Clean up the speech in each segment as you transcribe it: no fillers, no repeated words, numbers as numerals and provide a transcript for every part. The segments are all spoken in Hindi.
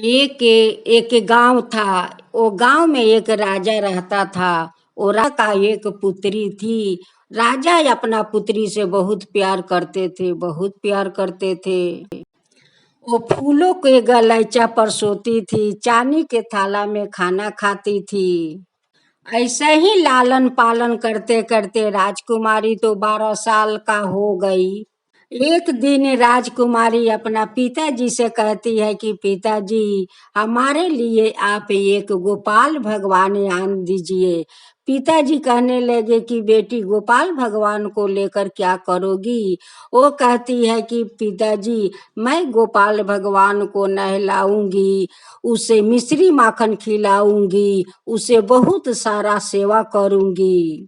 एक गांव था। वो गांव में एक राजा रहता था। वो राजा का एक पुत्री थी। राजा अपना पुत्री से बहुत प्यार करते थे, बहुत प्यार करते थे। वो फूलों के गलीचा पर सोती थी, चांदी के थाला में खाना खाती थी। ऐसे ही लालन पालन करते करते राजकुमारी तो 12 साल का हो गई। एक दिन राजकुमारी अपना पिताजी से कहती है कि पिताजी, हमारे लिए आप एक गोपाल भगवान आन दीजिए। पिताजी कहने लगे कि बेटी, गोपाल भगवान को लेकर क्या करोगी? वो कहती है कि पिताजी, मैं गोपाल भगवान को नहलाऊंगी, उसे मिश्री माखन खिलाऊंगी, उसे बहुत सारा सेवा करूंगी।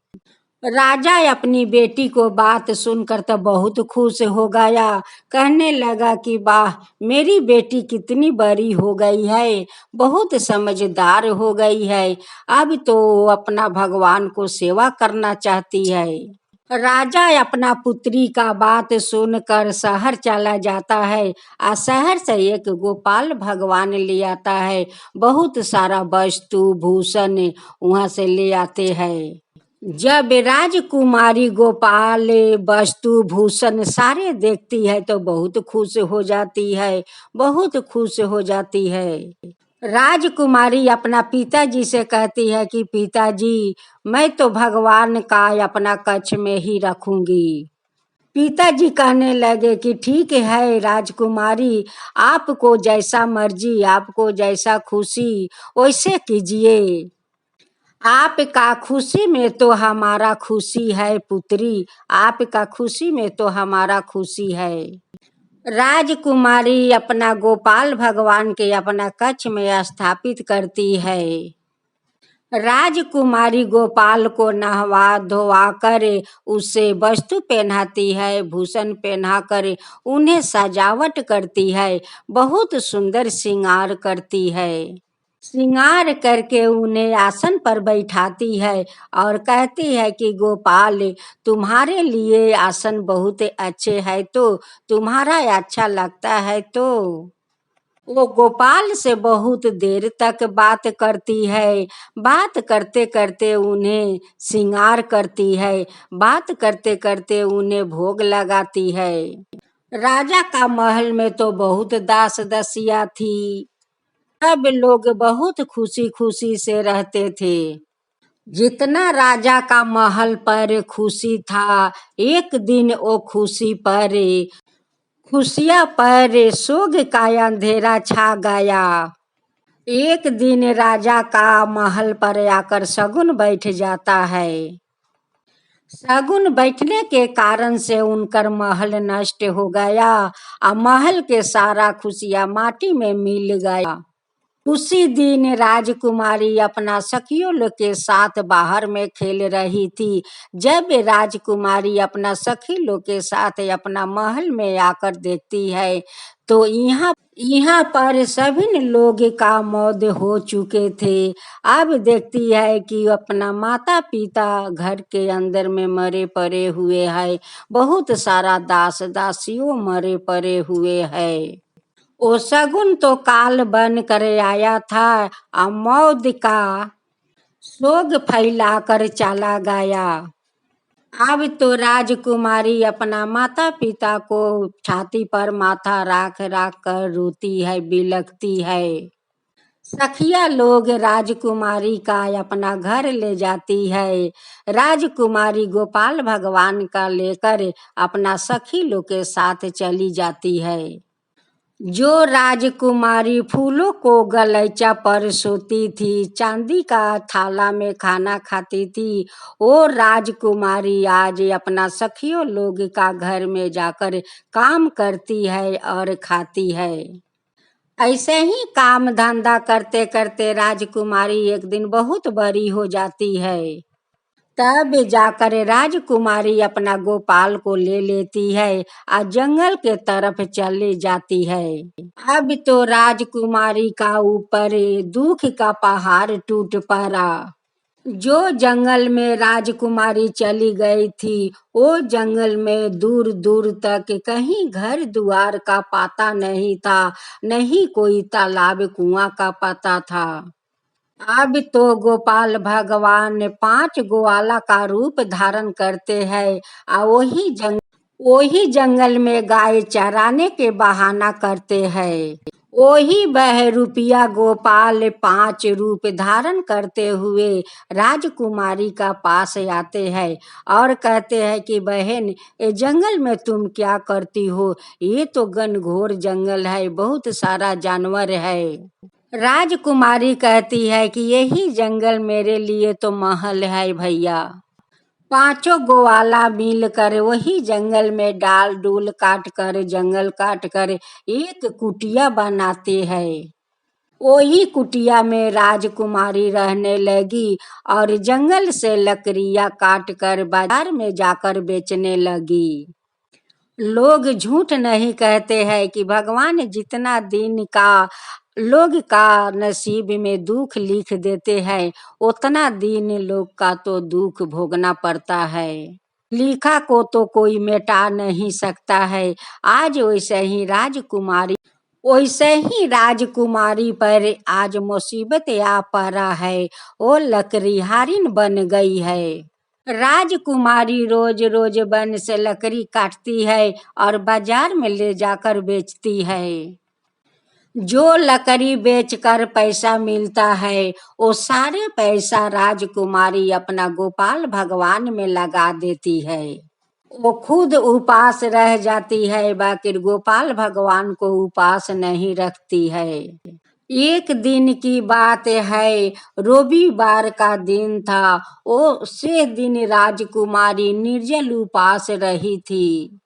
राजा अपनी बेटी को बात सुनकर तो बहुत खुश हो गया। कहने लगा कि वाह, मेरी बेटी कितनी बड़ी हो गई है, बहुत समझदार हो गई है। अब तो वो अपना भगवान को सेवा करना चाहती है। राजा अपना पुत्री का बात सुनकर शहर चला जाता है और शहर से एक गोपाल भगवान ले आता है। बहुत सारा वस्तु भूषण वहां से ले आते हैं। जब राजकुमारी गोपाल वस्तु भूषण सारे देखती है तो बहुत खुश हो जाती है, बहुत खुश हो जाती है। राजकुमारी अपना पिताजी से कहती है कि पिताजी, मैं तो भगवान का अपना कक्ष में ही रखूंगी। पिताजी कहने लगे कि ठीक है राजकुमारी, आपको जैसा मर्जी, आपको जैसा खुशी वैसे कीजिए। आपका खुशी में तो हमारा खुशी है पुत्री, आपका खुशी में तो हमारा खुशी है। राजकुमारी अपना गोपाल भगवान के अपना कक्ष में स्थापित करती है। राजकुमारी गोपाल को नहवा धोवा कर उसे वस्तु पहनाती है, भूषण पहना कर उन्हें सजावट करती है, बहुत सुंदर श्रृंगार करती है। श्रृंगार करके उन्हें आसन पर बैठाती है और कहती है कि गोपाल, तुम्हारे लिए आसन बहुत अच्छे है, तो तुम्हारा अच्छा लगता है तो। वो गोपाल से बहुत देर तक बात करती है। बात करते करते उन्हें श्रृंगार करती है, बात करते करते उन्हें भोग लगाती है। राजा का महल में तो बहुत दास दासियां थी। सब लोग बहुत खुशी खुशी से रहते थे। जितना राजा का महल पर खुशी था, एक दिन वो खुशियां पर सोग का अंधेरा छा गया। एक दिन राजा का महल पर आकर शगुन बैठ जाता है। शगुन बैठने के कारण से उनका महल नष्ट हो गया और महल के सारा खुशियां माटी में मिल गया। उसी दिन राजकुमारी अपना सखियों लोग के साथ बाहर में खेल रही थी। जब राजकुमारी अपना सखी लोग के साथ अपना महल में आकर देखती है तो यहाँ पर सभी लोग का मौत हो चुके थे। अब देखती है कि अपना माता पिता घर के अंदर में मरे पड़े हुए हैं, बहुत सारा दास दासियों मरे पड़े हुए हैं। वो शगुन तो काल बन कर आया था और मौत का सोग फैला कर चला गया। अब तो राजकुमारी अपना माता पिता को छाती पर माथा राख राख कर रोती है, बिलखती है। सखिया लोग राजकुमारी का अपना घर ले जाती है। राजकुमारी गोपाल भगवान का लेकर अपना सखी लोग के साथ चली जाती है। जो राजकुमारी फूलों को गलीचा पर सोती थी, चांदी का थाला में खाना खाती थी, वो राजकुमारी आज अपना सखियों लोग का घर में जाकर काम करती है और खाती है। ऐसे ही काम धंधा करते करते राजकुमारी एक दिन बहुत बड़ी हो जाती है। तब जाकर राजकुमारी अपना गोपाल को ले लेती है और जंगल के तरफ चली जाती है। अब तो राजकुमारी का ऊपर दुख का पहाड़ टूट पड़ा। जो जंगल में राजकुमारी चली गई थी, वो जंगल में दूर दूर तक कहीं घर द्वार का पता नहीं था, नहीं कोई तालाब कुआं का पता था। अब तो गोपाल भगवान 5 ग्वाला का रूप धारण करते हैं, और वही जंगल में गाय चराने के बहाना करते हैं। वही बहरूपिया गोपाल 5 रूप धारण करते हुए राजकुमारी का पास आते हैं और कहते हैं कि बहन, ये जंगल में तुम क्या करती हो? ये तो घनघोर जंगल है, बहुत सारा जानवर है। राजकुमारी कहती है कि यही जंगल मेरे लिए तो महल है भैया। 5 ग्वाला मिलकर वही जंगल में डाल डूल काट कर, जंगल काट कर एक कुटिया बनाते हैं। वही कुटिया में राजकुमारी रहने लगी और जंगल से लकड़ियां काट कर बाजार में जाकर बेचने लगी। लोग झूठ नहीं कहते हैं कि भगवान जितना दिन का लोग का नसीब में दुख लिख देते हैं, उतना दिन लोग का तो दुख भोगना पड़ता है। लिखा को तो कोई मिटा नहीं सकता है। आज वैसे ही राजकुमारी पर आज मुसीबत आ पड़ा है, वो लकड़ीहारिन बन गई है। राजकुमारी रोज रोज वन से लकड़ी काटती है और बाजार में ले जाकर बेचती है। जो लकड़ी बेचकर पैसा मिलता है, वो सारे पैसा राजकुमारी अपना गोपाल भगवान में लगा देती है। वो खुद उपास रह जाती है, बाकी गोपाल भगवान को उपास नहीं रखती है। एक दिन की बात है, रविवार का दिन था। उसे दिन राजकुमारी निर्जल उपास रही थी।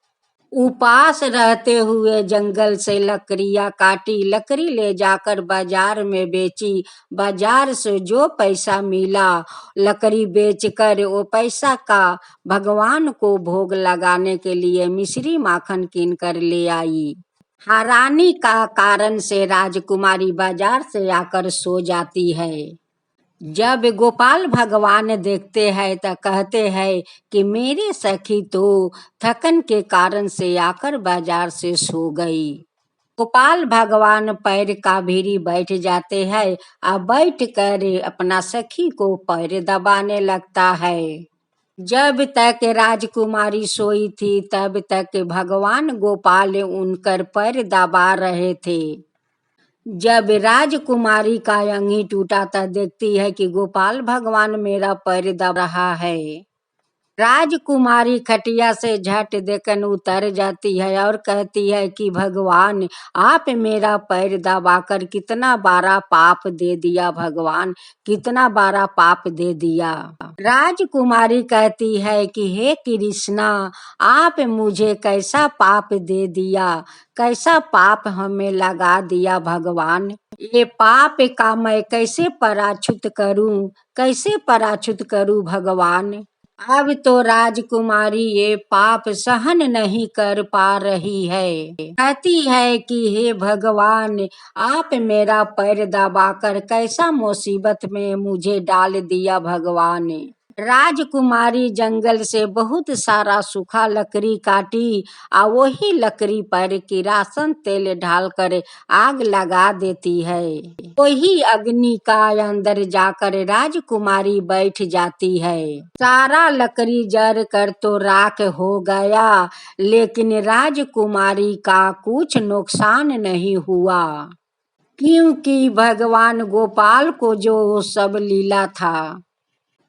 उपास रहते हुए जंगल से लकड़ियां काटी, लकड़ी ले जाकर बाजार में बेची। बाजार से जो पैसा मिला, लकड़ी बेचकर वो पैसा का भगवान को भोग लगाने के लिए मिश्री माखन कीन कर ले आई। हैरानी का कारण से राजकुमारी बाजार से आकर सो जाती है। जब गोपाल भगवान देखते हैं तो कहते हैं कि मेरी सखी तो थकन के कारण से आकर बाजार से सो गई। गोपाल भगवान पैर का भीरी बैठ जाते हैं और बैठ कर अपना सखी को पैर दबाने लगता है। जब तक राजकुमारी सोई थी, तब तक भगवान गोपाल उनकर पैर दबा रहे थे। जब राजकुमारी का अंगी टूटा तो देखती है कि गोपाल भगवान मेरा पैर दबा रहा है। राजकुमारी खटिया से झट देकर उतर जाती है और कहती है कि भगवान, आप मेरा पैर दबाकर कितना बड़ा पाप दे दिया, भगवान कितना बड़ा पाप दे दिया। राजकुमारी कहती है कि हे कृष्णा, आप मुझे कैसा पाप दे दिया, कैसा पाप हमें लगा दिया भगवान। ये पाप का मैं कैसे पराछुत करूं, कैसे पराछुत करूं भगवान। अब तो राजकुमारी ये पाप सहन नहीं कर पा रही है। कहती है कि हे भगवान, आप मेरा पैर दबाकर कैसा मुसीबत में मुझे डाल दिया भगवान। राजकुमारी जंगल से बहुत सारा सूखा लकड़ी काटी और वही लकड़ी पर किरासन तेल डालकर आग लगा देती है। वही अग्नि का अंदर जाकर राजकुमारी बैठ जाती है। सारा लकड़ी जल कर तो राख हो गया, लेकिन राजकुमारी का कुछ नुकसान नहीं हुआ, क्योंकि भगवान गोपाल को जो सब लीला था।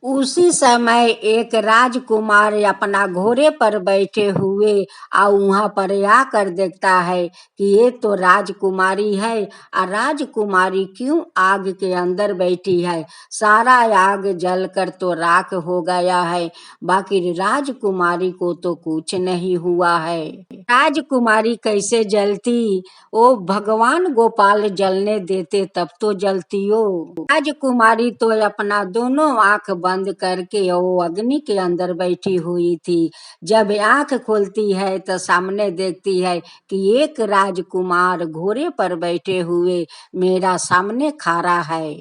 उसी समय एक राजकुमार अपना घोड़े पर बैठे हुए और वहां पर आकर देखता है कि ये तो राजकुमारी है, और राजकुमारी क्यों आग के अंदर बैठी है। सारा आग जलकर तो राख हो गया है, बाकी राजकुमारी को तो कुछ नहीं हुआ है। राजकुमारी कैसे जलती, वो भगवान गोपाल जलने देते तब तो जलती हो। राजकुमारी तो अपना दोनों आंख बंद करके वो अग्नि के अंदर बैठी हुई थी। जब आंख खोलती है तो सामने देखती है कि एक राजकुमार घोड़े पर बैठे हुए मेरा सामने खड़ा है।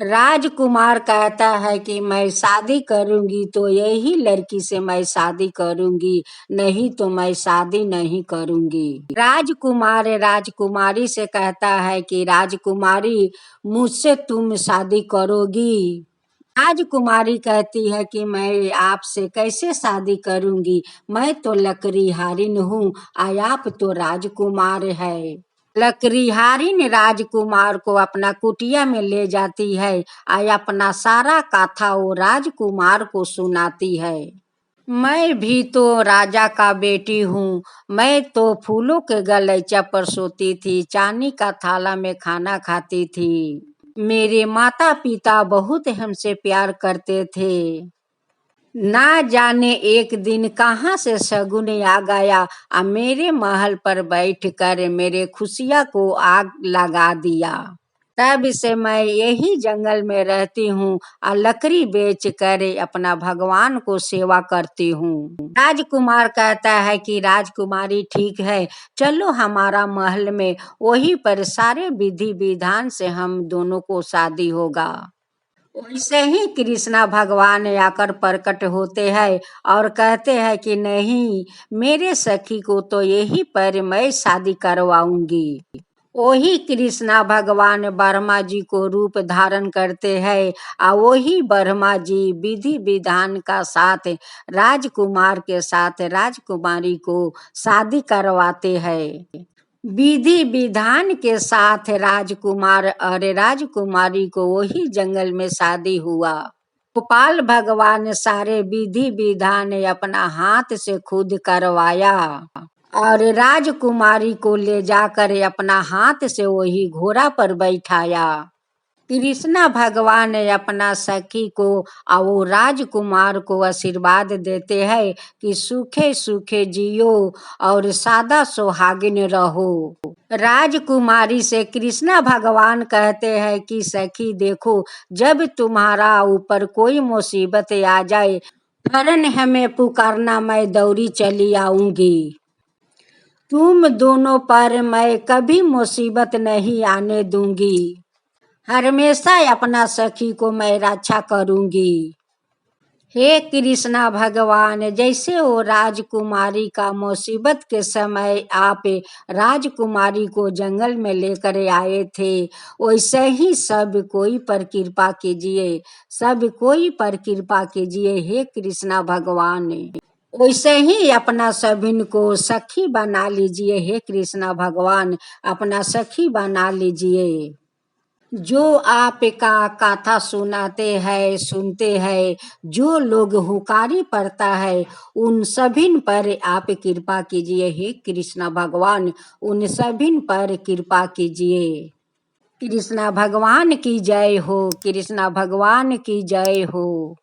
राजकुमार कहता है कि मैं शादी करूंगी तो यही लड़की से मैं शादी करूंगी, नहीं तो मैं शादी नहीं करूंगी। राजकुमार राजकुमारी से कहता है कि राजकुमारी, मुझसे तुम शादी करोगी? राजकुमारी कहती है कि मैं आपसे कैसे शादी करूंगी, मैं तो लकड़ीहारिन हूँ, आप तो राजकुमार है। लकड़ीहारिन राजकुमार को अपना कुटिया में ले जाती है और अपना सारा कथा वो राजकुमार को सुनाती है। मैं भी तो राजा का बेटी हूँ, मैं तो फूलों के गलीचा पर सोती थी, चांदी का थाला में खाना खाती थी। मेरे माता पिता बहुत हमसे प्यार करते थे। ना जाने एक दिन कहाँ से शगुन आ गया और मेरे महल पर बैठ कर मेरे खुशियाँ को आग लगा दिया। तब से मैं यही जंगल में रहती हूँ और लकड़ी बेच कर अपना भगवान को सेवा करती हूँ। राजकुमार कहता है कि राजकुमारी ठीक है, चलो हमारा महल में, वहीं पर सारे विधि विधान से हम दोनों को शादी होगा। वैसे ही कृष्णा भगवान आकर प्रकट होते हैं और कहते हैं कि नहीं, मेरे सखी को तो यही पर मैं शादी करवाऊंगी। वही कृष्णा भगवान ब्रह्मा जी को रूप धारण करते हैं और वही ब्रह्मा जी विधि विधान का साथ राजकुमार के साथ राजकुमारी को शादी करवाते हैं। विधि विधान के साथ राजकुमार और राजकुमारी को वही जंगल में शादी हुआ। गोपाल भगवान सारे विधि विधान अपना हाथ से खुद करवाया और राजकुमारी को ले जाकर अपना हाथ से वही घोड़ा पर बैठाया। कृष्णा भगवान अपना सखी को और वो राजकुमार को आशीर्वाद देते हैं कि सूखे सूखे जियो और सादा सुहागिन रहो। राजकुमारी से कृष्णा भगवान कहते हैं कि सखी देखो, जब तुम्हारा ऊपर कोई मुसीबत आ जाए फौरन हमें पुकारना, मैं दौड़ी चली आऊंगी। तुम दोनों पर मैं कभी मुसीबत नहीं आने दूंगी, हमेशा अपना सखी को मैं रक्षा करूंगी। हे कृष्णा भगवान, जैसे वो राजकुमारी का मुसीबत के समय आप राजकुमारी को जंगल में लेकर आए थे, वैसे ही सब कोई पर कृपा कीजिए, सब कोई पर कृपा कीजिए हे कृष्णा भगवान। वैसे ही अपना सभिन को सखी बना लीजिए हे कृष्णा भगवान, अपना सखी बना लीजिए। जो आपका कथा सुनाते हैं, सुनते हैं, जो लोग हुकारी पड़ता है, उन सभिन पर आप कृपा कीजिए हे कृष्णा भगवान, उन सभिन पर कृपा कीजिए। कृष्णा भगवान की जय हो, कृष्णा भगवान की जय हो।